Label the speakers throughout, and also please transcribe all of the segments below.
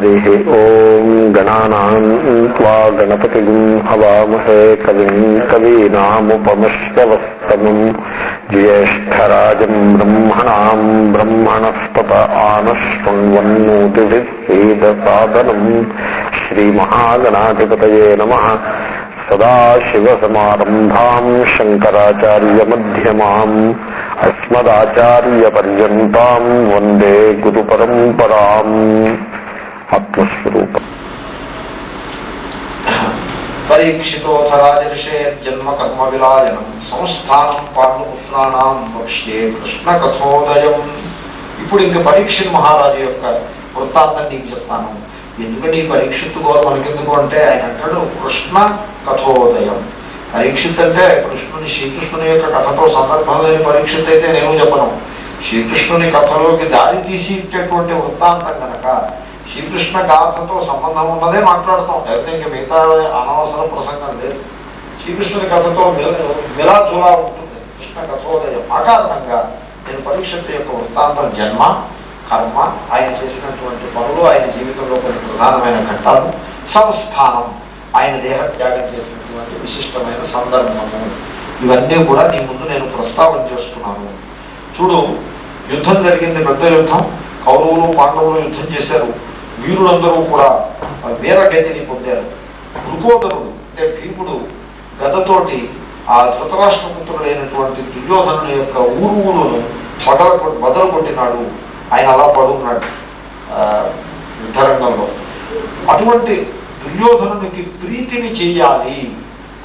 Speaker 1: ఓం గణానాం త్వా గణపతిం హవామహే కవిం కవీనాముపమశ్రవస్తమం జ్యేష్ఠరాజం బ్రహ్మణాం బ్రహ్మణస్పత ఆనశృణ్వన్నోతిభిः సేదసాదనం శ్రీమహాగణాధిపతయే నమః. సదాశివసమారంభాం శంకరాచార్యమధ్యమాం అస్మదాచార్యపర్యంతాం వందే గురుపరంపరాం. ఆత్మస్వరూపం.
Speaker 2: పరీక్షితోథ రాజర్షేర్జన్మ కర్మ విలాయనం సంస్థానం పాండుపుత్రాణం వక్ష్యే కృష్ణ కథోదయం. ఇప్పుడు ఇంక పరీక్షిత్ మహారాజు యొక్క వృత్తాంతం నీకు చెప్తాను. ఎందుకంటే ఈ పరీక్షిత్తు గౌరవ మనకెందుకు అంటే ఆయన అంటాడు కృష్ణ కథోదయం. పరీక్షిత్ అంటే శ్రీకృష్ణుని యొక్క కథతో సందర్భం లేని పరీక్షిత్ అయితే నేను చెప్పను. శ్రీకృష్ణుని కథలోకి దారి తీసి ఇచ్చేటువంటి వృత్తాంతం కనుక శ్రీకృష్ణ గాథతో సంబంధం ఉన్నదే మాట్లాడుతాం. లేకపోతే ఇంక మిగతా అనవసర ప్రసంగం లేదు. శ్రీకృష్ణుని కథతో మిలాజులా ఉంటుంది కృష్ణ కథోదయం. ఆ కారణంగా నేను పరీక్షిత్ యొక్క వృత్తాంతం జన్మ కర్మ, ఆయన చేసినటువంటి పనులు, ఆయన జీవితంలో కొన్ని ప్రధానమైన ఘట్టాలు, సంస్థానం, ఆయన దేహత్యాగం చేసినటువంటి విశిష్టమైన సందర్భము, ఇవన్నీ కూడా నీ ముందు నేను ప్రస్తావన చేస్తున్నాను. చూడు, యుద్ధం జరిగింది, పెద్ద యుద్ధం. కౌరవులు పాండవులు యుద్ధం చేశారు. వీరులందరూ కూడా వీరగతిని పొందారు. వృకోదరుడు అంటే భీముడు గదతోటి ఆ ధృతరాష్ట్రపుత్రుడైనటువంటి దుర్యోధనుని యొక్క ఊరువులను బదలు కొట్టినాడు. ఆయన అలా పడున్నాడు యుద్ధరంగంలో. అటువంటి దుర్యోధనునికి ప్రీతిని చెయ్యాలి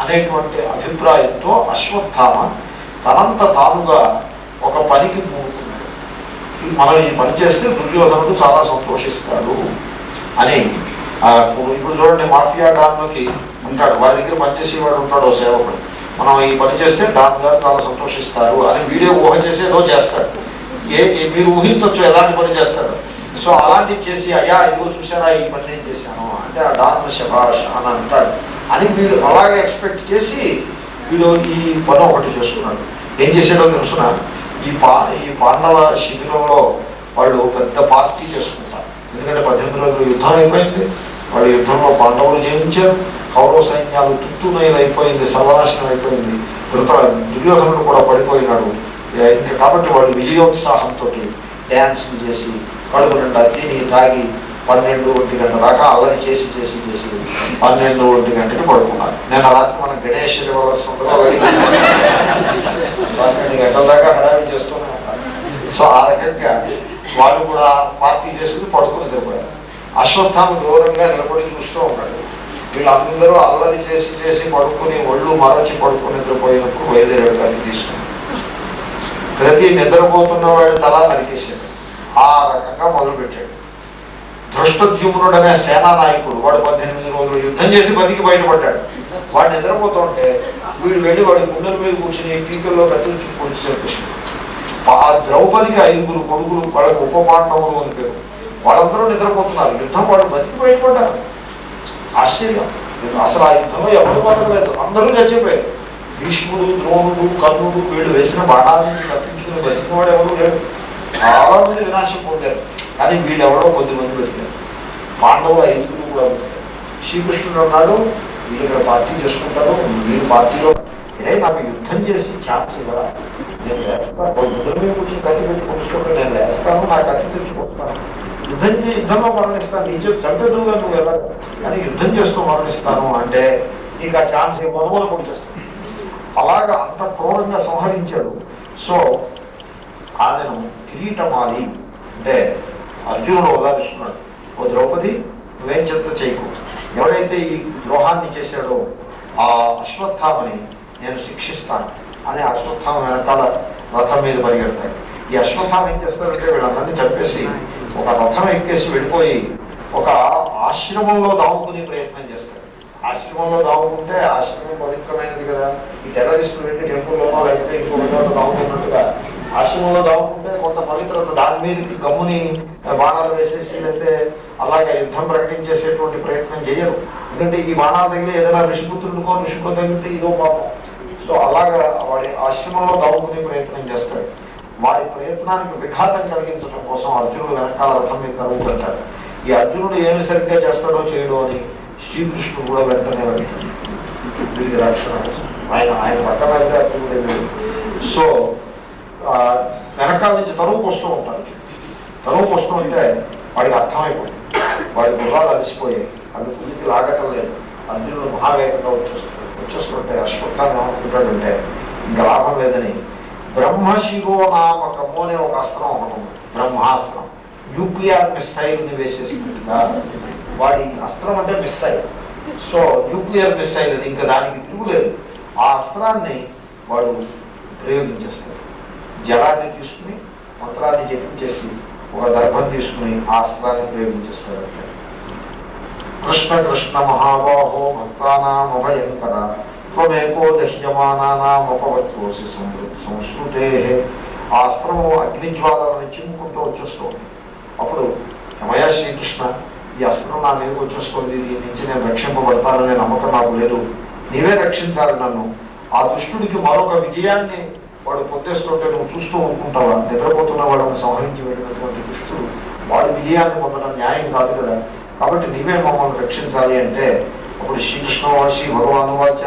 Speaker 2: అనేటువంటి అభిప్రాయంతో అశ్వత్థామ తనంత తానుగా ఒక పనికి పూనుకున్నాడు. మనం ఈ పని చేస్తే దుర్యోధనుడు చాలా సంతోషిస్తాడు అని. ఇప్పుడు చూడండి, మాఫియా డాన్లోకి ఉంటాడు, వారి దగ్గర పనిచేసేవాడు ఉంటాడు సేవకుడు. మనం ఈ పని చేస్తే డాన్ గారు చాలా సంతోషిస్తారు అని వీడియో ఊహ చేసి ఏదో చేస్తాడు. మీరు ఊహించవచ్చు ఎలాంటి పని చేస్తాడు. సో అలాంటివి చేసి, అయ్యా ఇదిగో చూసారా ఈ పని నేను చేశాను అంటే ఆ డాన్ శభాష్ అని అంటాడు అని వీడు అలాగే ఎక్స్పెక్ట్ చేసి వీడు ఈ పని ఒకటి చేస్తున్నాడు. ఏం చేసాడో తెలుసున, ఈ పాండవ శిబిరంలో వాళ్ళు పెద్ద పార్టీ చేసుకుంటారు. ఎందుకంటే 18 రోజులు యుద్ధం అయిపోయింది. వాళ్ళు యుద్ధంలో పాండవులు జయించారు. కౌరవ సైన్యాలు తుత్తునైలు అయిపోయింది, సర్వనాశనం అయిపోయింది. దుర్యోధనుడు కూడా పడిపోయినాడు. ఇంకా కాబట్టి వాళ్ళు విజయోత్సాహంతో డ్యాన్సులు చేసి కడుపు నిండా తిని తాగి 12-1 గంట దాకా అల్లరి చేసి 12-1 గంటకి పడుకున్నారు. నేను రాత్రి మనం గణేష్ 12 గంటల దాకా హడావిడి చేస్తూనే ఉన్నారు. సో ఆ రకంగా వాళ్ళు కూడా పార్టీ చేసుకుని పడుకుని నిద్రపోయారు. అశ్వత్థామ దూరంగా నిలబడి చూస్తూ ఉన్నాడు. వీళ్ళందరూ అల్లరి చేసి పడుకుని ఒళ్ళు మరచి పడుకుని నిద్రపోయినప్పుడు బయలుదేరాడు కత్తి తీసుకుని. ప్రతి నిద్రపోతున్న వాడి తలా నరికేశాడు. ఆ రకంగా మొదలుపెట్టాడు. ధృష్టద్యుమ్నుడు అనే సేనా నాయకుడు, వాడు 18 రోజులు యుద్ధం చేసి బతికి బయటపడ్డాడు. వాడు నిద్రపోతుంటే వీడు వెళ్ళి వాడి గుండెల మీద కూర్చుని పీకల్లో కత్తులు పొడిచారు కృష్ణుడు. ఆ ద్రౌపదికి 5 కొడుకులు, వాళ్ళకి ఉప పాండవులు అని పేరు. వాళ్ళందరూ నిద్రపోతున్నారు. యుద్ధం వాడు బతికి బయటపడ్డారు. ఆశ్చర్యం. అసలు ఆ యుద్ధంలో ఎవరు పడలేదు, అందరూ చచ్చిపోయారు. భీష్ముడు, ద్రోణుడు, కర్ణుడు వీళ్ళు వేసిన బాణాలను తప్పించుకుని బతికినవాడు ఎవరు లేడు. చాలా మంది వినాశం పొందారు. కానీ వీళ్ళెవరో కొద్దిమంది బతికారు. పాండవులు 5 కూడా బతికారు. శ్రీకృష్ణుడు అన్నాడు, వీళ్ళు ఇక్కడ పార్టీ చేసుకుంటారు, వీళ్ళు పార్టీలో నాకు యుద్ధం చేసి ఛాన్స్ ఇవ్వరా, నేను వేస్తాను. కూర్చొని కత్తి పెట్టి కూర్చుంటే నేను వేస్తాను, నా కత్తి తెచ్చుకుంటున్నాను. యుద్ధంలో మరణిస్తాను, నీ చెప్పి చంపేదుగా నువ్వు ఎలా, కానీ యుద్ధం చేస్తూ మరణిస్తాను అంటే నీకు ఆ ఛాన్స్ మొదలు పొడిచేస్తాను. అలాగా అంత క్రూరంగా సంహరించాడు. సో ఆమెను కిరీటమాలి అంటే అర్జునుడు ఉదాహరిస్తున్నాడు, ఓ ద్రౌపది నువ్వేం చెప్తా చేయకు. ఎవరైతే ఈ ద్రోహాన్ని చేశాడో ఆ అశ్వత్థామని నేను శిక్షిస్తాను అని అశ్వత్థామ వెనకాల రథం మీద పరిగెడతాడు. ఈ అశ్వత్థామ ఏం చేస్తారంటే వీళ్ళందరినీ చంపేసి ఒక రథం ఎక్కేసి వెళ్ళిపోయి ఒక ఆశ్రమంలో దావుకునే ప్రయత్నం చేస్తాడు. ఆశ్రమంలో దావుకుంటే ఆశ్రమం పవిత్రమైనది కదా. ఈ టెర్రరిస్టులు వెళ్ళి టెంపుల్లోనో లేకపోతే ఇంకొక చోట దావుకున్నట్టుగా ఆశ్రమంలో దావుకుంటే కొంత పవిత్రత, దాని మీదకి గమ్ముని బాణాలు వేసేసి లేకపోతే అలాగే యుద్ధం ప్రకటించేసేటువంటి ప్రయత్నం చేయరు. ఎందుకంటే ఈ బాణాలు తగిలి ఏదైనా ఋషికో తగిలితే ఇదో పాపం. సో అలాగా వాడి ఆశ్రమంలో దావుకునే ప్రయత్నం చేస్తాడు. వాడి ప్రయత్నానికి విఘాతం కలిగించడం కోసం అర్జునుడు వెనకాల రథం మీద కలుగుతుంటాడు. ఈ అర్జునుడు ఏమి సరిగ్గా చేస్తాడో చేయడో అని శ్రీకృష్ణుడు కూడా వెంటనే వెళ్తాడు వీరికి రక్షణ ఆయన పక్కన అయితే అర్జునుడు. సో వెనకాల నుంచి తరువుకు వస్తూ ఉంటాడు. తరువుకు వస్తూ ఉంటే వాడికి అర్థమైపోయింది, వాడి గుర్రాలు అలసిపోయాయి, అవి పులికి లాగటం లేదు. అర్జునుడు మహావేగంగా వచ్చేస్తుంటే అశ్వత్థాన్ని ఏమనుకుంటాడంటే ఇంకా లాభం లేదని బ్రహ్మశిరోనామకము అనే ఒక అస్త్రం ఒకటి ఉంది, బ్రహ్మాస్త్రం. న్యూక్లియర్ మిస్సైల్ని వేసేసినట్టుగా వాడి అస్త్రం అంటే మిస్సైల్. సో న్యూక్లియర్ మిస్సైల్ అది, ఇంకా దానికి తిరుగులేదు. ఆ అస్త్రాన్ని వాడు ప్రయోగించేస్తాడు. జలాన్ని తీసుకుని మంత్రాన్ని జపించేసి ఒక దర్భం తీసుకుని ఆ అస్త్రాన్ని ప్రయోగించేస్తాడు. కృష్ణ కృష్ణ మహాబాహో భక్తానామభయంకర త్వమేకో దహ్యమానామపవత్వసి సంస్కృతే. ఆ అస్త్రము అగ్నిజ్వాలని చిమ్ముకుంటూ వచ్చేస్తుంది. అప్పుడు రమయ శ్రీకృష్ణ, ఈ అస్త్రం నా మీదకి వచ్చేస్తుంది, దీని నుంచి నేను రక్షింపబడతాననే నమ్మకం నాకు లేదు, నీవే రక్షించాలి నన్ను. ఆ దుష్టుడికి మరొక విజయాన్ని వాడు పొందేస్తుంటే నువ్వు చూస్తూ అనుకుంటావా? నిద్రపోతున్న వాడిని సంహరించి వెళ్ళినటువంటి దుష్టుడు వాడి విజయాన్ని పొందడం న్యాయం కాదు కదా, కాబట్టి నీవే మమ్మల్ని రక్షించాలి అంటే అప్పుడు శ్రీకృష్ణ శ్రీ భగవాను వాచ,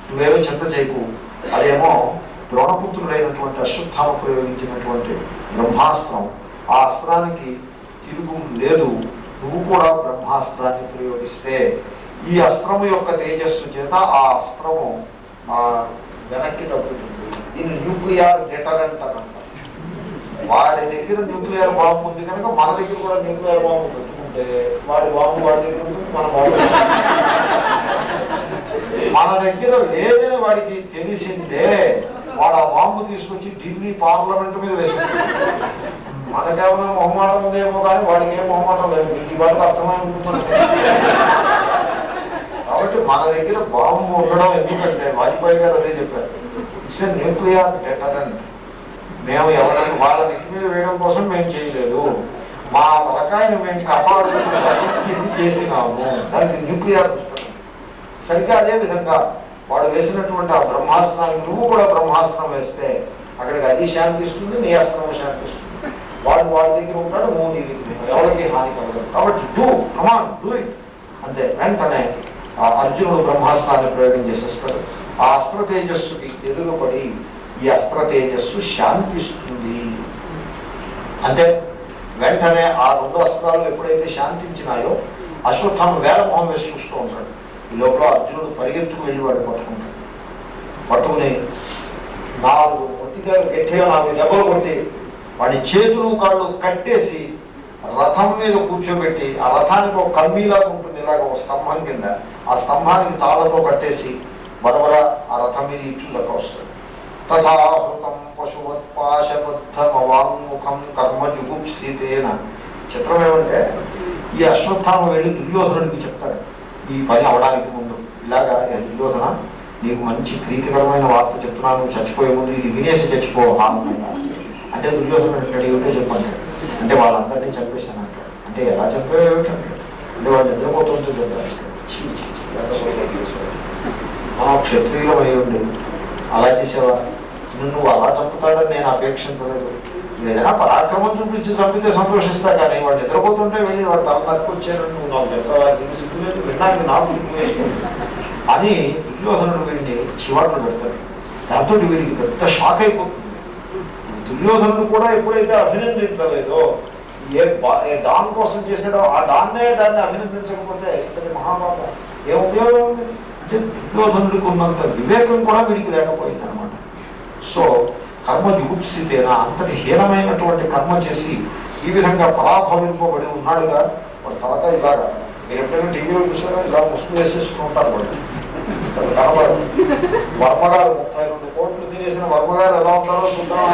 Speaker 2: నువ్వేమో చింత చేయకు, అదేమో ద్రోణపుత్రుడైనటువంటి అశ్వత్థామ ప్రయోగించినటువంటి బ్రహ్మాస్త్రం, ఆ అస్త్రానికి తిరుగు లేదు. నువ్వు కూడా బ్రహ్మాస్త్రాన్ని ప్రయోగిస్తే ఈ అస్త్రము యొక్క తేజస్సు చేత ఆ అస్త్రము వెనక్కి తగ్గుతుంది. దీన్ని న్యూక్లియర్ డెటరెంట్ అని అంటారు. వాడి దగ్గర న్యూక్లియర్ బాంబు ఉంది కనుక మన దగ్గర కూడా న్యూక్లియర్ బాంబు పెట్టుకుంటే వాడి బాంబు వాడి దగ్గర ఉంటుంది, మన బాంబు మన దగ్గర లేదని వాడికి తెలిసిందే వాడు ఆ బాంబు తీసుకొచ్చి ఢిల్లీ పార్లమెంట్ మీద వేసేస్తాడు. మనకేమైనా మొహమాటం ఉందేమో కానీ వాడికి ఏం మొహమాటం లేదు, ఈ వాడికి అర్థమై ఉంటుంది. కాబట్టి మన దగ్గర బాంబు ఉండడం ఎందుకంటే వాజ్పేయి గారు అదే చెప్పారు, ఇట్స్ ఎ న్యూక్లియర్ డెటరెంట్. మేము ఎవరైనా వాళ్ళ నెత్తి మీద వేయడం కోసం మేము చేయలేదు, మా తలకాయను మేము కాపాడుకోవడానికి చేసినాము, దానికి న్యూక్లియర్. సరిగ్గా అదే విధంగా వాడు వేసినటువంటి ఆ బ్రహ్మాస్త్రానికి నువ్వు కూడా బ్రహ్మాస్త్రం వేస్తే అక్కడికి అది శాంతిస్తుంది, నీ అస్త్రం శాంతిస్తుంది. వాడు వాడి దగ్గర ఉంటాడు, నువ్వు నీ దగ్గర, ఎవరికి హాని కలగదు. కాబట్టి డూ కమాన్ డూ ఇట్ అంతే. వెంటనే ఆ అర్జునుడు బ్రహ్మాస్త్రాన్ని ప్రయోగం చేసేస్తాడు. ఆ అస్త్ర తేజస్సుకి ఎదురుపడి ఈ అస్త్ర తేజస్సు శాంతిస్తుంది. అంటే వెంటనే ఆ రెండు అస్త్రాలు ఎప్పుడైతే శాంతించినాయో అశ్వత్థామ వేల మొహం వేసి చూస్తూ ఉంటాడు. ఈ లోపల అర్జునుడు పరిగెత్తుకు వెళ్ళి వాడు పట్టుకుంటాడు. పట్టుకుని 4 ఒత్తికాయలు గట్టిగా 4 దెబ్బలు కొట్టి వాడి చేతులు కాళ్ళు కట్టేసి రథం మీద కూర్చోబెట్టి, ఆ రథానికి ఒక కమ్మీలాగా ఉంటుంది, ఇలాగ ఒక స్తంభం కింద, ఆ స్తంభానికి తాళతో కట్టేసి బరబర ఆ రథం మీద ఇచ్చులక వస్తాడు. తథాహృతం పశువత్పాశబద్ధమవాంముఖం కర్మజుగుప్సితేన. చిత్రం ఏమంటే ఈ అశ్వత్థామ వెళ్ళి దుర్యోధనుడికి చెప్తాడు ఈ పని అవడానికి ముందు, ఇలాగా దుర్యోధన నీకు మంచి ప్రీతికరమైన వార్త చెప్తున్నాను, నువ్వు చచ్చిపోయే ముందు ఇది వినేసి చచ్చిపో అంటే దుర్యోధనుడు అంటాడు ఏమిటో చెప్పండి అంటే వాళ్ళందరినీ చంపేశాను అంటాడు. అంటే ఎలా చంపేవో ఏమిటంటే అంటే వాళ్ళు నిద్రపోతుంటే చెప్పారు. మనం క్షత్రియులం అయి ఉండి అలా చేసేవా, నువ్వు అలా చంపుతాడని నేను అపేక్షించలేదు. ఏదైనా పరాక్రమం చూపించి చంపితే సంతోషిస్తా, కానీ వాడు నిద్రపోతుంటే వెళ్ళి వాడు తల తక్కువచ్చారు, నువ్వు నాకు చెప్తావా, సిగ్గులేదు, వినడానికి నాకు సిగ్గు వేసుకుంది అని దుర్యోధనుడు వీడిని చివాట్లు పెడతాడు. దాంతో వీడికి పెద్ద షాక్ అయిపోతుంది. దుర్యోధనుడు కూడా ఎప్పుడైతే అభినందించలేదో, ఏ డాన్ కోసం చేసినాడో ఆ దాన్నే దాన్ని అభినందించకపోతే ఇతని మహాపాపం ఏ ఉపయోగం ఉంది? దుర్యోధనుడికి ఉన్నంత వివేకం కూడా వీడికి లేకపోయింది అనమాట. సో కర్మ జుగుప్సితేనా, అంతటి హీనమైనటువంటి కర్మ చేసి ఈ విధంగా పరాభవింపబడి ఉన్నాడుగా. వాడు తలక ఇలాగా మీరు ఎప్పుడైనా టీవీలో చూసారా, ఇలా ముసుగు వేసేసుకుని ఉంటారు వాడు కనబడు. వర్మగారు 32 కోట్లు తినేసిన వర్మగారు ఎలా ఉంటారో చూద్దాం,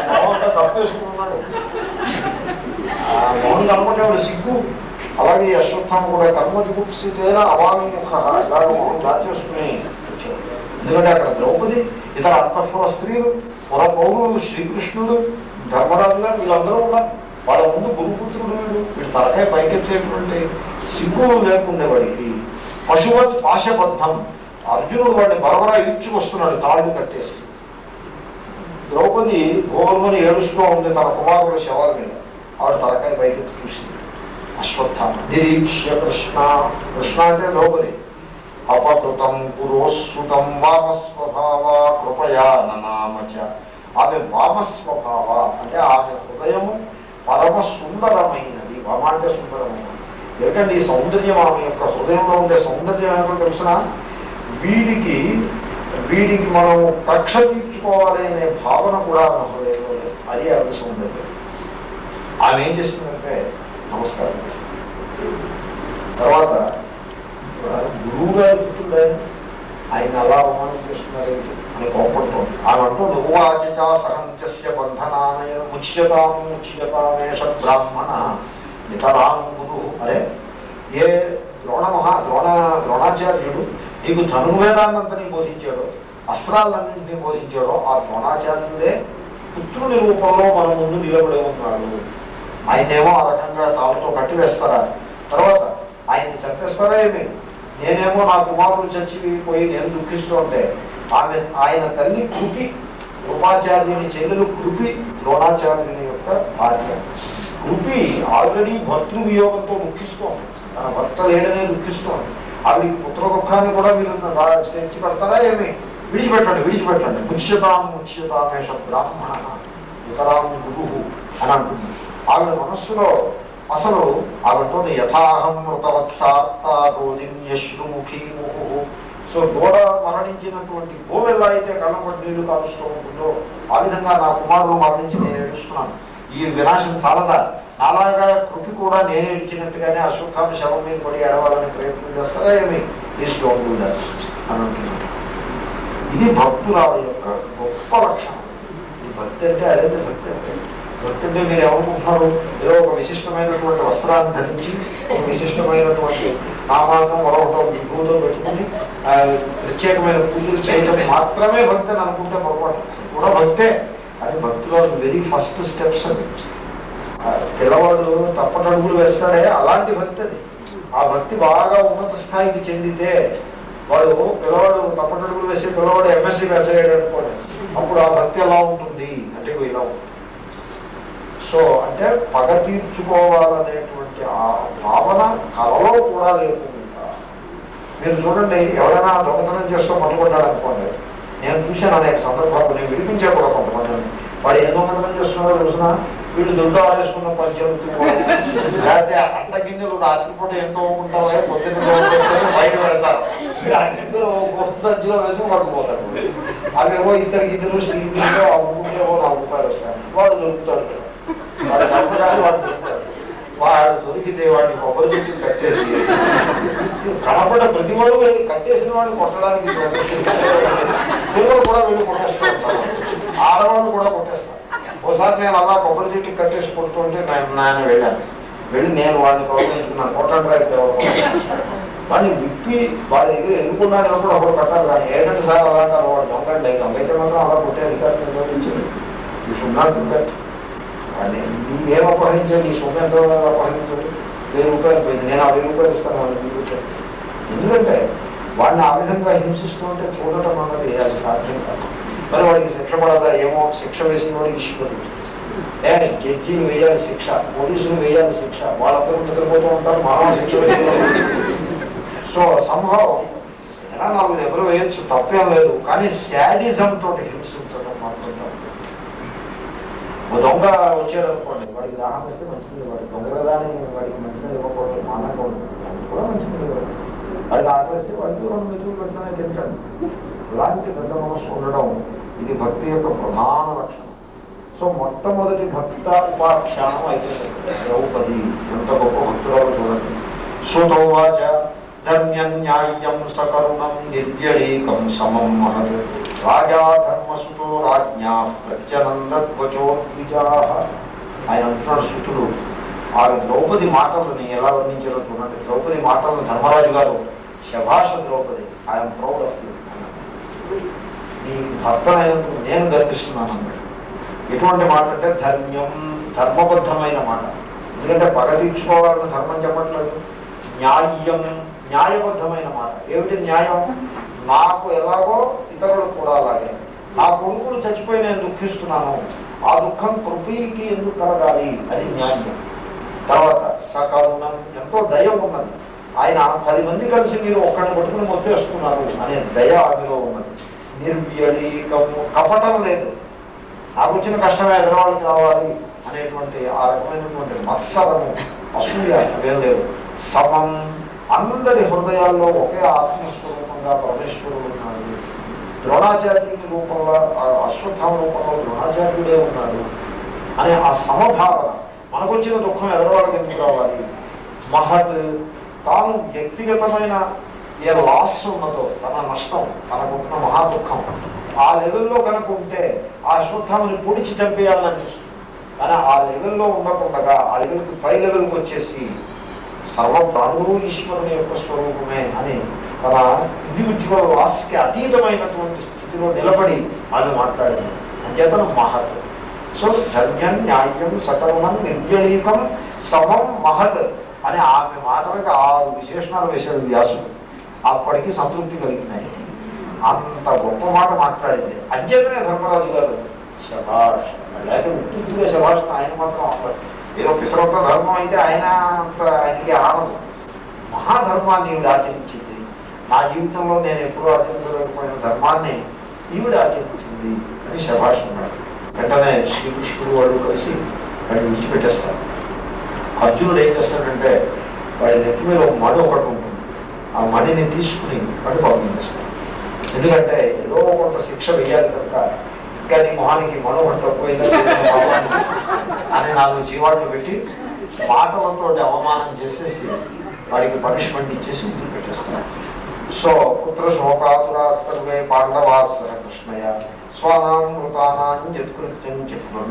Speaker 2: మొహంతా తప్పేసుకున్నాడు. మొహం కనపడేవాడు సిగ్గు. అలాగే అశ్వత్థామ కూడా కర్మ జుగుప్సితేనా అవాంముఖ, ఇలాగ మొహం దాచేసుకుని వచ్చాడు. ఎందుకంటే అక్కడ ద్రౌపది, ఇతర అంతఃపుర స్త్రీలు, పురపౌరులు, శ్రీకృష్ణుడు, ధర్మరాజు గారు వీళ్ళందరూ ఉన్నారు. వాళ్ళ ముందు గురుపుత్రుడు వీడు తలకాయ పైకెచ్చేటువంటి సిగ్గు లేకుండా వాడికి. పశువత్ పాశబద్ధం, అర్జునుడు వాడిని బరబరా ఈడ్చుకొస్తున్నాడు తాళ్ళు కట్టేసి. ద్రౌపది గోరుమని ఏడుస్తూ ఉంది తన కుమారుడు శవాల మీద. ఆవిడ తలకాయ పైకెత్తి చూసింది. అశ్వత్థామ నిరీక్ష్య కృష్ణ, కృష్ణ అంటే లోపలి, అపకృతం పురోశ్రుతం వామస్వభావ కృపయా ననామచ. ఆమె వామస్వభావ అంటే ఆమె హృదయము పరమ సుందరమైనది. వామ అంటే సుందరమైనది. ఎందుకంటే ఈ సౌందర్యం ఆమె యొక్క హృదయంలో ఉండే సౌందర్యం ఏమో తెలిసిన, వీడికి మనం కక్ష తీర్చుకోవాలి అనే భావన కూడా ఆమె హృదయంలో లేదు. అది ఆమె సౌందర్యం. ఆమె ఏం చేస్తుందంటే నమస్కారం చేస్తుంది. తర్వాత గురువు గారు గుర్తుండే ఆయన అలా అవమానం చేస్తున్నారు అని కోపడుతుంది. ఆమె అంటూ నువ్వాచిత సహంత్య బంధనానయ ముచ్యతామేష బ్రాహ్మణ ఇతరాం గురు. అరే ఏ ద్రోణాచార్యుడు నీకు ధనుర్వేదాన్నంతని బోధించాడో, అస్త్రాలన్నింటినీ బోధించాడో ఆ ద్రోణాచార్యుడే పుత్రుని రూపంలో మన ముందు నిలబడి ఉన్నాడు. ఆయనేమో ఆ రకంగా తాళ్ళతో కట్టివేస్తారా, తర్వాత ఆయన్ని చంపేస్తారా ఏమి? నేనేమో నా కుమారుడు చచ్చిపోయి నేను దుఃఖిస్తూ ఉంటే ఆయన తల్లి కృపి, కృపాచార్యుని చెల్లెలు కృపి ద్రోణాచార్యుని యొక్క భార్య. కృపి ఆల్రెడీ భర్తృ వియోగంతో దుఃఖిస్తోంది, తన భర్త లేడనే దుఃఖిస్తోంది. ఆవిడికి పుత్ర దుఃఖాన్ని కూడా మీరు తెచ్చి పెడతారా ఏమి? విడిచిపెట్టండి. ముచ్యతామేష బ్రాహ్మణ ఇతరాం గురువు అని అంటుంది. ఆవిడ మనస్సులో అసలు ఆవిడతో యథాహం మృతవత్సాత్తారోదిన్యశ్రుముఖీ ముహు. సో దూడ మరణించినటువంటి గోవు ఎలా అయితే కళ్ళపడి నీళ్లు కాలుస్తూ ఉంటుందో ఆ విధంగా నా కుమారుడు మరణించి నేను ఏడుస్తున్నాను. ఈ వినాశం చాలదా? నాలాగా కృపి కూడా నేను ఏడ్చినట్టుగానే అశ్వత్థామ శవం మీద పడి ఏడవాలని ప్రయత్నం చేస్తారా ఏమి? ప్లీజ్ డోంట్ డూ దట్ అని అంటున్నాను. ఇది భక్తురాల యొక్క గొప్ప లక్షణం. ఈ భక్తి అంటే అదే భక్తి అంటే. భక్తి అంటే మీరు ఏమనుకుంటున్నారు? ఏదో ఒక విశిష్టమైనటువంటి వస్త్రాన్ని ధరించి, ఒక విశిష్టమైనటువంటి నామాంతం మరొకటో విభూతో పెట్టుకుని ప్రత్యేకమైన పూజలు చేయడం మాత్రమే భక్తి అని అనుకుంటే పొరపాటు. కూడా భక్తే. అది భక్తిలో వెరీ ఫస్ట్ స్టెప్స్. అది పిల్లవాడు తప్పటడుగులు వేస్తాడే అలాంటి భక్తి అది. ఆ భక్తి బాగా ఉన్నత స్థాయికి చెందితే వాడు పిల్లవాడు తప్పటడుగులు వేసే పిల్లవాడు ఎంఎస్సీ వేసాడు అనుకోండి, అప్పుడు ఆ భక్తి ఎలా ఉంటుంది అంటే ఇలా ఉంటుంది. సో అంటే పగ తీర్చుకోవాలనేటువంటి ఆ భావన కలలో కూడా లేకుండా. మీరు చూడండి, ఎవరైనా దొంగతనం చేస్తూ పట్టుకుంటాడు అనుకోండి, నేను చూశాను అనేక సందర్భాలు, నేను విడిపించా కూడా కొంతమందిని. వాడు ఏ దొంగతనం చేస్తున్నాడో చూసినా వీళ్ళు దుడ్డు ఆడేసుకున్న పంచాయతీ లేకపోతే అట్ట గిన్నెలు రాత్రిపూట ఎంతో ఉంటావా పొద్దున్న బయట పెడతారు. ఆ గిన్నెలు కొత్త సంచిలో వేసుకుని పట్టుకుపోతారు. అవేవో ఇద్దరు గిన్నెలు స్టీల్ గిన్నెలో ఆ ఊళ్ళేవో 4 రూపాయలు వస్తాయి. వాడు దొరుకుతాడు. వాడు కట్టుకోవడానికి వాడు దొరుకుతాడు. వాడు దొరికితే వాడిని కొబ్బరి చెట్టు కట్టేసి కనపడ్డ ప్రతి వాడు వెళ్ళి కట్టేసిన వాడిని కొట్టడానికి పిల్లలు కూడా వెళ్ళి కొట్టేస్తూ ఉంటారు. ఆడవాళ్ళు కూడా కొట్టేస్తారు. ఒకసారి నేను అలా కొబ్బరి చెట్టుకి కట్టేసి కొడుతుంటే నాయన వెళ్ళి నేను వాడిని గౌరవించుకున్నాను. కొట్టడానికి వాడిని విప్పి వాడి దగ్గర ఎన్నుకున్నానప్పుడు అప్పుడు కట్టాలి. కానీ ఏంటంటే సార్ అలా అంటారు, వాడు దొంగండి దొంగైతే మాత్రం అలా కొట్టే అధికారం నిర్వహించింది. ఈ సున్నా దుర్గట్ వాడిని నీవేం అపహరించాడు, నీ సొమ్ము ఎంతో అపహరించాడు, 1000 రూపాయలు పోయింది, నేను ఆ 1000 రూపాయలు ఇస్తాను వాడిని. ఎందుకంటే వాడిని ఆ విధంగా హింసిస్తూ ఉంటే చూడటం అన్నది అది సాధ్యం కాదు. మరి వాడికి శిక్ష పడదా? ఏమో శిక్ష వేసిన వాడికి ఈశ్వరుడు. జడ్జీలు వేయాలి శిక్ష, పోలీసులు వేయాలి శిక్ష, వాళ్ళందరూ నిద్రపోతూ ఉంటారు, మానవ శిక్ష వేయాలి. సో సంభవం ఎలా 4 దెబ్బలు వేయచ్చు, తప్పేం లేదు. కానీ శాడిజం తోటి హింసించడం మాత్రం ఓ దొంగ వచ్చాడు అనుకోండి, వాడికి దాహం వేస్తే మంచిది, వాడి దొంగ కదా అని వాడికి మంచిగా ఇవ్వకూడదు, మానకూడదు, కూడా మంచిది ఇవ్వదు. వాడికి ఆకలిస్తే వాడికి 2 మెతుకులు పెట్టినా తింటాడు. ఇలాంటి పెద్ద మనస్సు ఉండడం ఇది భక్తి యొక్క ప్రధాన లక్షణం. సో మొట్టమొదటి భక్త ఉపాఖ్యానం అయితే ద్రౌపది ఎంత గొప్ప భక్తురాలు చూడండి. సూతోవాచ ధర్మ్యన్యాయం సకరుణం నిర్వ్యళీకం సమం మహత్ రాజా ధర్మసుతో రాజ్ఞా ప్రత్యనందద్వచోద్విజా. ఆయన అంటున్నాడు సుతుడు ఆ ద్రౌపది మాటలని ఎలా వర్ణించారో చూడండి. ద్రౌపది మాటలను ధర్మరాజు గారు శభాష ద్రౌపది, ఆయన ప్రౌడ్ ఆఫ్ యూ, నీ భర్త నేను గర్విస్తున్నాను అన్నాడు. ఎటువంటి మాట అంటే ధర్మ్యం, ధర్మబద్ధమైన మాట. ఎందుకంటే పగ తీర్చుకోవాలని ధర్మం చెప్పట్లేదు. న్యాయం, న్యాయబద్ధమైన మాట. ఏమిటి న్యాయం? నాకు ఎలాగో ఇతరులకు కూడా అలాగే. నా కొడుకులు చచ్చిపోయి నేను దుఃఖిస్తున్నాను, ఆ దుఃఖం కృపకి ఎందుకు కలగాలి, అది న్యాయం. తర్వాత సకరుణం, ఎంతో దయ ఉన్నది. ఆయన 10 మంది కలిసి మీరు ఒక్కడిని పట్టుకుని మొత్తేస్తున్నారు అనే దయ ఆమెలో ఉన్నది. నిర్వ్యళీకము, కపటం లేదు. నాకు వచ్చిన కష్టమే ఎదురవాళ్ళకి రావాలి అనేటువంటి ఆ రకమైనటువంటి మత్సరము, అసూయ అవేం లేదు. సమం, అందరి హృదయాల్లో ఒకే ఆత్మస్వరూపంగా పరమేశ్వరుడు ఉన్నాడు. ద్రోణాచార్యుని రూపంలో, అశ్వత్థామ రూపంలో ద్రోణాచార్యుడే ఉన్నాడు అనే ఆ సమభావన. మనకొచ్చిన దుఃఖం ఎదరవాళ్ళకి ఎందుకు రావాలి? మహత్, తాను వ్యక్తిగతమైన ఏ లాస్ ఉన్నదో, తన నష్టం, తనకున్న మహా దుఃఖం ఆ లెవెల్లో కనుక ఉంటే ఆ అశ్వత్థామని పొడిచి చంపేయాలని అనిపిస్తుంది. కానీ ఆ లెవెల్లో ఉండకుండా ఆ లెవెల్కి పై లెవెల్కి వచ్చేసి సర్వ ప్రాణులు ఈశ్వరుని యొక్క స్వరూపమే అని తన ఇండివిజువల్ లాస్కి అతీతమైనటువంటి స్థితిలో నిలబడి ఆమె మాట్లాడింది. అంచేతను మహత్. సో ధర్మ్యం, న్యాయం, సకరుణం, నిర్వ్యళీకం, సమం, మహత్ అని ఆమె మాటలకు 6 విశేషణాలు వేశాడు వ్యాసుడు. అప్పటికి సంతృప్తి కలిగినాయి. అంత గొప్ప మాట మాట్లాడింది. అంచేతనే ధర్మరాజు గారు శభాష్, లేకపోతే ఉత్తుగా శభాష్ ఆయన మాత్రం అవ్వదు. ఏదో పిసరొక్క ధర్మం అయితే ఆయనకి ఆనదు. మహాధర్మాన్ని ఈవిడ ఆచరించింది. నా జీవితంలో నేను ఎప్పుడూ ఆచరించలేకపోయిన ధర్మాన్ని ఈవిడ ఆచరించింది అని శభాష్ అన్నాడు. వెంటనే శ్రీకృష్ణుడు వాళ్ళు కలిసి వాడిని విడిచిపెట్టేస్తారు. అర్జునుడు ఏం చేస్తాడంటే వాడి నెత్తి మీద ఒక మడి ఒకటి ఉంటుంది. ఆ మడిని తీసుకుని వాడు పంపించేస్తాడు. ఎందుకంటే ఏదో కొంత శిక్ష వేయాలి కనుక, ఇంకా నీ మొహానికి మడి ఒకటి తక్కువైందా అని 4 చీవాట్లు పెట్టి మాటలతో అవమానం చేసేసి వాడికి పనిష్మెంట్ ఇచ్చేసి ఇంటికి పెట్టేస్తాడు. సో పుత్ర శోకాతురాస్తర్వే పాండవాస్సర కృష్ణయ్య స్వానాం మృతానాం యత్కృత్యం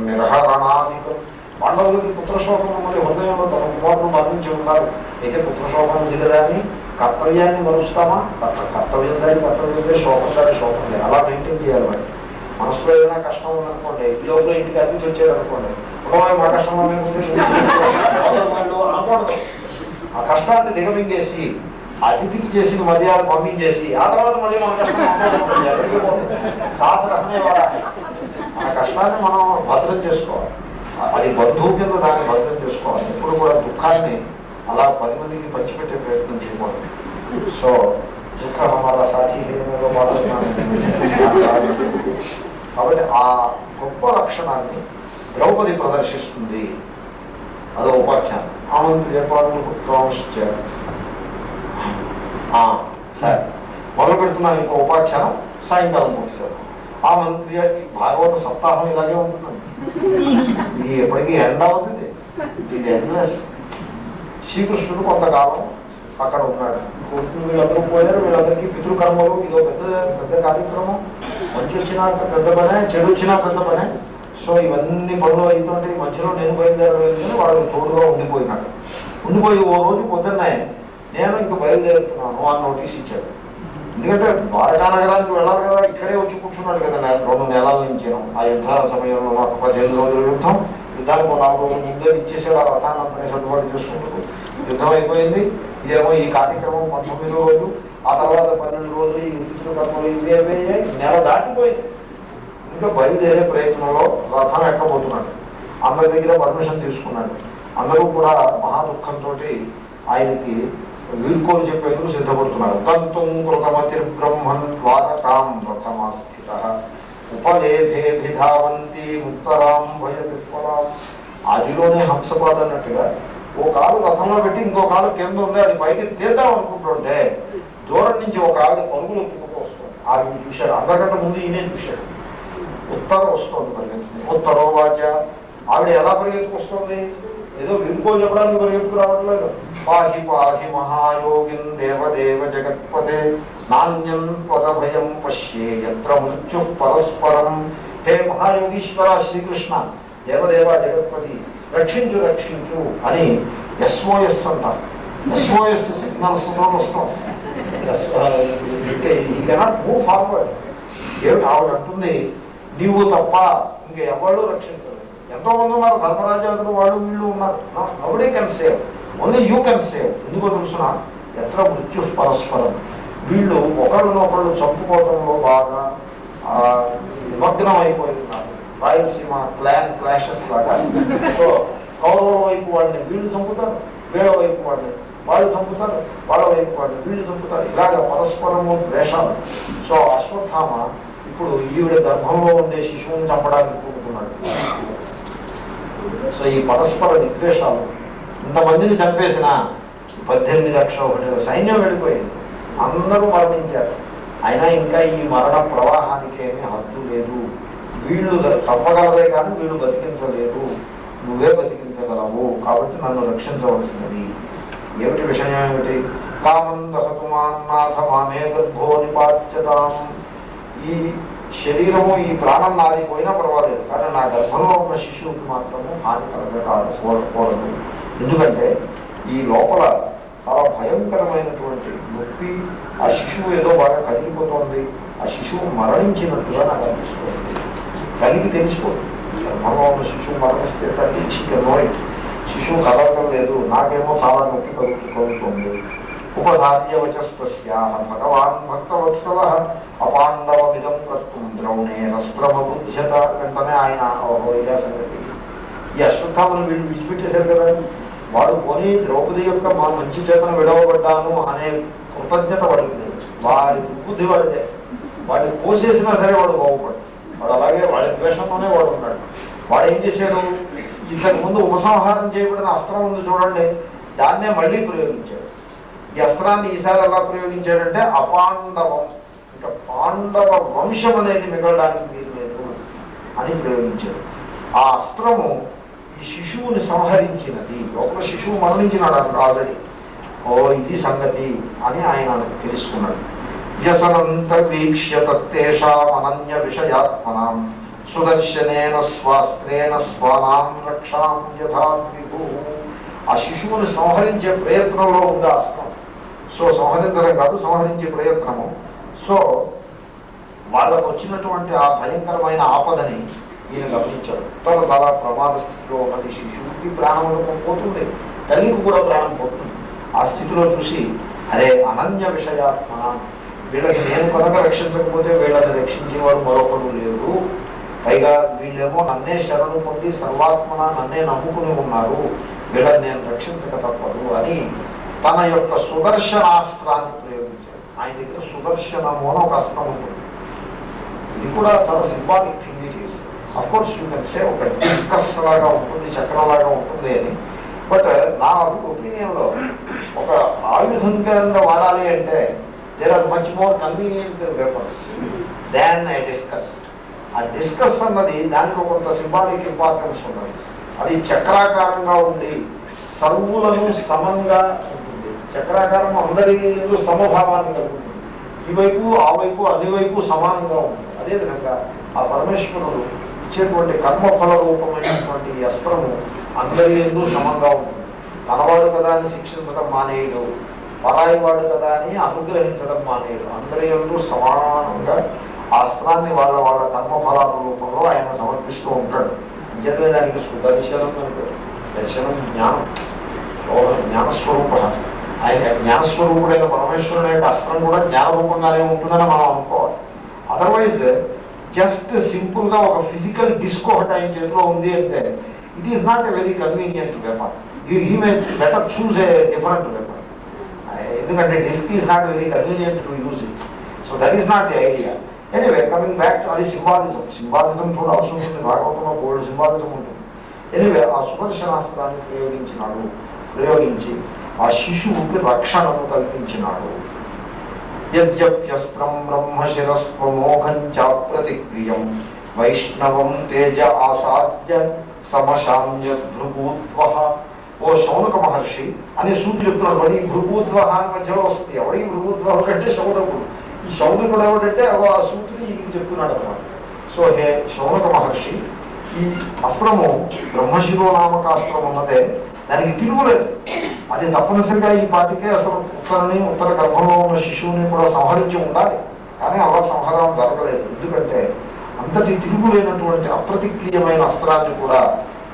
Speaker 2: నిర్హరణాదికం. పాండవులకి పుత్రశోకం ఉన్నది. హృదయంలో తమ కుమారులు మరణించి ఉన్నారు. అయితే పుత్రశోకం ఉంది కదా అని కర్తవ్యాన్ని మరుస్తామా? కర్తవ్యం దాని కర్తవ్యం, శోకం దాని శోకం లేదు. అలా మెయింటైన్ చేయాలి. వాడి మనసులో ఏదైనా కష్టం ఉందనుకోండి, ఈ లోపల ఇంటికి అతిథి వచ్చారనుకోండి, మా కష్టం అనకూడదు. ఆ కష్టాన్ని దిగమింగేసి అతిథికి చేసిన మర్యాద పంపించేసి ఆ తర్వాత మళ్ళీ మన కష్టం సాధనమే వాడాలి. మన కష్టాన్ని మనం భద్రం చేసుకోవాలి. అది బంధువు కింద దాన్ని భద్రం చేసుకోవాలి. ఎప్పుడు కూడా దుఃఖాన్ని అలా 10 మందికి పంచిపెట్టే ప్రయత్నం చేయకూడదు. సో దుఃఖం అలా సాక్షిహీనంలో కాబట్టి ఆ గొప్ప లక్షణాన్ని ద్రౌపది ప్రదర్శిస్తుంది. అదో ఉపాఖ్యానం. ఆమంత్ర్యపాలను పుత్రాంశారు. సరే, మొదలు పెడుతున్నాను ఇంకో ఉపాఖ్యానం. సాయంకాలం పూర్తిస్తారు. ఆ మంత్రి భాగవత సప్తాహం ఇలాగే ఉంటుందండి. ఇది ఎప్పటికీ ఎండ్ అవుతుంది. ఇది ఎండ్లెస్. శ్రీకృష్ణుడు కొంతకాలం అక్కడ ఉన్నాడు. వీళ్ళందరూ పోయారు. వీళ్ళందరికీ పితృకర్మలు, ఇదో పెద్ద పెద్ద కార్యక్రమం. మంచి వచ్చినా పెద్ద పనే, చెడు వచ్చినా పెద్ద పనే. సో ఇవన్నీ పనులు అవుతుంటే మధ్యలో నేను బయలుదేరలేదు. వాళ్ళు తోడుగా ఉండిపోయినాడు. ఉండిపోయి ఓ రోజు పొద్దున్నే నేను ఇంక బయలుదేరుతున్నాను అని నోటీస్ ఇచ్చాడు. ఎందుకంటే ద్వారకా నగరానికి వెళ్ళాలి కదా, ఇక్కడే వచ్చి కూర్చున్నాడు కదా 2 నెలల నుంచి. ఆ యుద్ధాల సమయంలో 18 రోజుల యుద్ధం. యుద్ధానికి 4 రోజుల ముందే ఇచ్చేసాడు. ఆ రథానంతనే సర్దుబాటు చేసుకుంటూ యుద్ధం అయిపోయింది. ఇదేమో ఈ కార్యక్రమం 19వ రోజు. ఆ తర్వాత 12 రోజులు ఈ పితృకర్మలు ఇవి అయిపోయాయి. నెల దాటిపోయింది. ఇంకా బయలుదేరే ప్రయత్నంలో రథం ఎక్కబోతున్నాడు. అందరి దగ్గర పర్మిషన్ తీసుకున్నాడు. అందరూ కూడా మహా దుఃఖంతో ఆయనకి వీడ్కోలు చెప్పేందుకు సిద్ధపడుతున్నారు. గంతుం కృతమతిర్బ్రహ్మన్ ద్వారకాం రథమాస్థిత ఉపలేభేభిధావంతి ముత్తరాం భయవిఫలాం. ఆదిలోనే హంసపాద అన్నట్టుగా ఓ కాలు రథంలో పెట్టి ఇంకో కాలు కింద ఉంది. అది పైకి తీద్దాం అనుకుంటుంటే దూరం నుంచి ఒక ఆవిడ పరుగులు ఎత్తుకుంటూ వస్తుంది. ఆవిడ చూశాడు. అందరికంటే ముందు ఈయనే చూశాడు. ఉత్తరం వస్తుంది పరిగెత్తుతుంది. ఉత్తరో వాచ. ఆవిడ ఎలా పరిగెత్తుకొస్తుంది? ఏదో వీడుకోలు చెప్పడానికి పరిగెత్తుకు రావట్లేదు. పాహి పాహి మహాయోగిన్ దేవదేవ జగత్పదే నాణ్యం పదభయం పశ్యే యత్ర మృత్యు పరస్పరం. హే మహాయోగీశ్వర శ్రీకృష్ణ, దేవదేవ జగత్పతి, రక్షించు రక్షించు అని SOS అంటారు. SOS సిగ్నల్స్ వస్తాం. ఈ కెనాట్ మూవ్ ఫార్వర్డ్. ఏమిటి ఆవిడ అంటుంది? నీవు తప్ప ఇంకా ఎవరు రక్షించరు. ఎంతో మంది ఉన్నారు, ధర్మరాజాదులు వాళ్ళు వీళ్ళు ఉన్నారు. Nobody can save, only you can save. ఎందుకో తెలుసిన, ఎత్ర మృత్యు పరస్పరం. వీళ్ళు ఒకళ్ళనొకళ్ళు చంపుకోవడంలో బాగా నిమగ్నం అయిపోతున్నారు. రాయలసీమ క్లాషెస్ లాగా. సో కౌరవ వైపు వాళ్ళని వీళ్ళు చంపుతారు, వీళ్ళ వైపు వాళ్ళు చంపుతారు, వాళ్ళ వైపు వీళ్ళు చంపుతారు, ఇలాగ పరస్పరము ద్వేషాలు. సో అశ్వత్థామ ఇప్పుడు ఈవిడ గర్భంలో ఉండే శిశువుని చంపడానికి కూడుకున్నాడు. సో ఈ పరస్పర విద్వేషాలు ఇంతమందిని చంపేసిన 18 లక్షల సైన్యం వెళ్ళిపోయింది, అందరూ మరణించారు. అయినా ఇంకా ఈ మరణ ప్రవాహానికి ఏమీ హద్దు లేదు. వీళ్ళు చంపగలరే కానీ వీళ్ళు బతికించలేరు, నువ్వే బతికించగలవు, కాబట్టి నన్ను రక్షించవలసినది. ఏమిటి విషయం ఏమిటి? కామందహతుమాన్నాథ మామే గర్భో నిపాత్యతాం. ఈ శరీరము ఈ ప్రాణం నాది పోయినా పర్వాలేదు, కానీ నా గర్భంలో ఉన్న శిశువుకి మాత్రము హానికరంగా కాకూడదు. ఎందుకంటే ఈ లోపల చాలా భయంకరమైనటువంటి నొప్పి, ఆ శిశువు ఏదో బాగా కదిలిపోతుంది, ఆ శిశువు మరణించినట్టుగా నాకు అనిపిస్తుంది. తల్లికి తెలిసిపోతుంది, గర్భంలో ఉన్న శిశువు మరణిస్తే తల్లి నోయిట్, శిశువు కదలడం లేదు, నాకేమో చాలా నొప్పి కలుగుతుంది. ఉపధార్యవచస్తస్య భగవాన్ భక్తవత్సల అపాండవమిదం కర్తుం ద్రౌణే రస్త్రమబుధ్యత. వెంటనే ఆయన ఇదే సంగతి. ఈ అశ్వత్థామను వీళ్ళు విడిచిపెట్టేశారు కదా, వాడు పోనీ ద్రౌపది యొక్క మా మంచి చేతను విడవబడ్డాను అనే కృతజ్ఞత వాడికి లేదు. వాడి బుద్ధి వాడితే, వాడిని పోసేసినా సరే వాడు బాగుపడు, వాడు అలాగే వాడి ద్వేషంలోనే వాడు ఉన్నాడు. వాడు ఏం చేశాడు? ఇంతకు ముందు ఉపసంహారం చేయబడిన అస్త్రం ఉంది చూడండి, దాన్నే మళ్ళీ ప్రయోగించాడు. ఈ అస్త్రాన్ని ఈసారి ఎలా ప్రయోగించాడంటే అపాండవం, ఇంకా పాండవ వంశం అనేది మిగలడానికి వీలు లేదు అని ప్రయోగించాడు. ఆ అస్త్రము ఈ శిశువుని సంహరించినది. లోపల శిశువు మరణించినాడు అక్కడ ఆల్రెడీ. ఓ ఇది సంగతి అని ఆయన తెలుసుకున్నాడు. వ్యసనంత వీక్ష్య తేషామనన్య విషయాత్మనాం సుదర్శనేన స్వాస్త్రేణ స్వానాం రక్షాం యథా విభూ. ఆ శిశువుని సంహరించే ప్రయత్నంలో ఉంది అస్త్రం. సో సంహరించడం కాదు, సంహరించే ప్రయత్నము. సో వాళ్ళకు వచ్చినటువంటి ఆ భయంకరమైన ఆపదని ఈయన గమనించాడు. చాలా ప్రమాద స్థితిలో ఉన్నది శిశువుకి ప్రాణం పోతుంది, తల్లికి కూడా ప్రాణం పోతుంది. ఆ స్థితిలో చూసి అరే అనన్య విషయాత్మ, వీళ్ళకి నేను కనుక రక్షించకపోతే వీళ్ళని రక్షించేవాడు మరొకడు లేరు, పైగా వీళ్ళేమో నన్నే శరణు పొంది సర్వాత్మన నన్నే నమ్ముకుని ఉన్నారు, వీళ్ళని నేను రక్షించక తప్పదు అని తన యొక్క సుదర్శనాస్త్రాన్ని ప్రయోగించాడు. ఆయన దగ్గర సుదర్శనము అని ఒక అస్త్రం ఉంటుంది. ఇది కూడా చాలా సింబాలిక్ థింగ్ చేసి, అఫ్కోర్స్ యూ కెన్ సే ఒక డిస్కస్ లాగా ఉంటుంది, చక్రంలాగా ఉంటుంది అని. బట్ నా ఒపీనియన్లో ఒక ఆయుధం కింద వాడాలి అంటే there are much more convenient weapons than I discuss. ఆ డిస్కస్ అన్నది దానికి కొంత సింబాలిక్ ఇంపార్టెన్స్ ఉన్నది. అది చక్రాకారంగా ఉండి సర్వులను సమంగా ఉంటుంది. చక్రాకారం అందరి సమభావాన్ని కలుగుతుంది. ఈ వైపు ఆ వైపు అన్ని వైపు సమానంగా ఉంటుంది. అదేవిధంగా ఆ పరమేశ్వరుడు ఇచ్చేటువంటి కర్మఫల రూపమైనటువంటి అస్త్రము అందరి ఎందుకు సమంగా ఉంటుంది. తనవాడు కదా అని శిక్షించడం మానేయుడు, పరాయి వాడు కదా అని అనుగ్రహించడం మానేయుడు. అందరి ఎందుకు సమానంగా ఆ అస్త్రాన్ని వాళ్ళ వాళ్ళ కర్మఫలాల రూపంలో ఆయన సమర్పిస్తూ ఉంటాడు. నిజంగా దానికి సుదర్శనం అంటే దర్శనం జ్ఞానం, జ్ఞానస్వరూప. ఆయన జ్ఞానస్వరూపుడైన పరమేశ్వరుడు యొక్క అస్త్రం కూడా జ్ఞానరూపంగానే ఉంటుందని మనం అనుకోవాలి. అదర్వైజ్ జస్ట్ సింపుల్ గా ఒక ఫిజికల్ డిస్క్ ఒకటి ఆయన చేతిలో ఉంది అంటే it is not a very convenient weapon. You may better choose a different weapon. ఎందుకంటే disc is not very convenient to use it. So that is not the idea. Anyway coming back to అది symbolism చూడాల్సి ఉంటుంది. భాగవతంలో బోల్డ్ symbolism ఉంటుంది. Anyway ఆ సుదర్శనాస్త్రాన్ని ప్రయోగించి ఆ శిశువుకి రక్షణను కల్పించినాడు. యద్యప్యస్త్రం బ్రహ్మశిరస్వమోఘం చాప్రతిక్రియం వైష్ణవం తేజ ఆసాద్య సమశాంజృభూత్వః. ఓ శౌనక మహర్షి అని సూర్యుడు చెప్తున్నాడు. వడి భృభూత్వ అని మధ్యలో వస్తుంది. ఎవడి భృభూత్వ కంటే శౌనకుడు. ఈ శౌనకుడు ఎవడంటే ఆ సూర్యుడు ఇది చెప్తున్నాడు అన్నమాట. సో హే శౌనక మహర్షి, ఈ అస్త్రము బ్రహ్మశిరో నామక అస్త్రం ఉన్నదే, దానికి తిరుగులేదు. అది తప్పనిసరిగా ఈ పాటికే అసలు ఉత్తర గర్భంలో ఉన్న శిశువుని కూడా సంహరించి ఉండాలి. కానీ అలా సంహారం జరగలేదు. ఎందుకంటే అంతటి తిరుగులేనటువంటి అప్రతిక్రియమైన అస్త్రాన్ని కూడా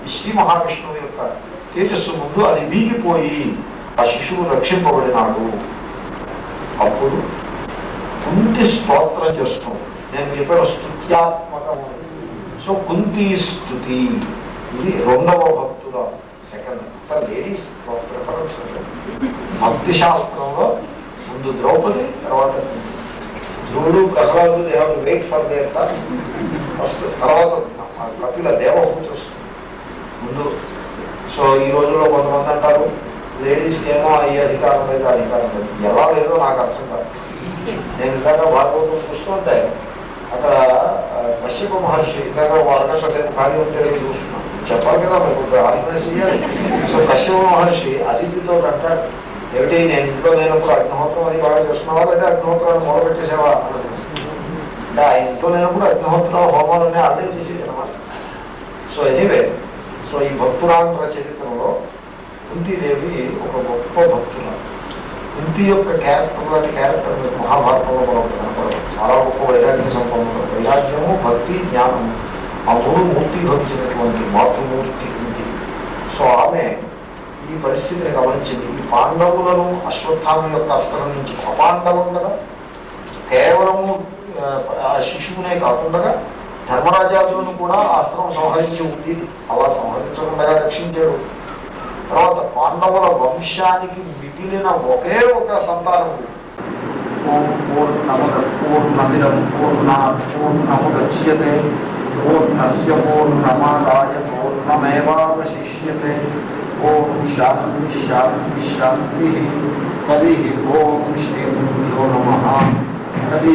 Speaker 2: ఈ శ్రీ మహావిష్ణువు యొక్క తేజస్సు ముందు అది వీగిపోయి ఆ శిశువు రక్షింపబడినాడు. అప్పుడు కుంతి స్తోత్రం చేస్తుంది. నేను చెప్పాను స్తుత్యాత్మకము. సో కుంతి స్తుతి ఇది రెండవ భక్తుల సెకండ్ లేడీస్ ప్రిఫరెన్స్ భక్తి శాస్త్రంలో ముందు ద్రౌపది, తర్వాత ధ్రువుడు, ప్రహ్లాదుడు, they have to wait for their turn first, తర్వాత కపిల దేవహూతి వస్తుంది ముందు. సో ఈ రోజుల్లో కొంతమంది అంటారు లేడీస్కి ఏమో ఈ అధికారం లేదు, అధికారం లేదు. ఎలా లేదో నాకు అర్థం కాదు. నేను ఇందాక భాగవతం చూస్తుంటే అక్కడ కశ్యప మహర్షి ఇందాక అరగంట సేపు ఖాళీ ఉంటే చూస్తున్నాను, చెప్పాలి కదా మీకు ఆర్గనైజ్ చేయాలి. సో కశ్యప మహర్షి అతిథితో అంటాడు, ఏమిటి నేను ఇంట్లో లేనప్పుడు అగ్నిహోత్రం అది బాగా చేస్తున్నావా లేదా అగ్నిహోత్రాన్ని మొదలుపెట్టేసావా అన్నది. అంటే ఆ ఇంట్లో లేనప్పుడు అగ్నిహోత్రం హోమాలనే అదే చేసేది అనమాట. సో ఎనీవే, సో ఈ భక్తురాంధ్ర చరిత్రలో కుంతీదేవి ఒక గొప్ప భక్తుల. కుంతి యొక్క క్యారెక్టర్ మీకు మహాభారతంలో కూడా కనపడదు. చాలా గొప్ప వైరాగ్య సంపన్నులు, వైరాగ్యము, భక్తి, జ్ఞానము, ఆ మూడు మూర్తి భవించినటువంటి మాతృమూర్తి కుంతి. సో ఆమె ఈ పరిస్థితిని గమనించింది. ఈ పాండవులను అశ్వత్థామ యొక్క అస్త్రం నుంచి అపాండవం కదా, కేవలము ఆ శిశువునే కాకుండా ధర్మరాజాదులను కూడా అస్త్రం సంహరించి ఉంది. అలా సంహరించకుండా రక్షించాడు. తర్వాత పాండవుల వంశానికి మిగిలిన ఒకే ఒక సంతానం. ఓం పూర్ణమద పూర్ణమిదం పూర్ణాత్ పూర్ణముదచ్యతే పూర్ణస్య పూర్ణమాదాయ పూర్ణమేవావశిష్యతే. ఓం శాంతి శాంతి శాంతి. హరి ఓం శ్రీ గురుభ్యో నమః. హరి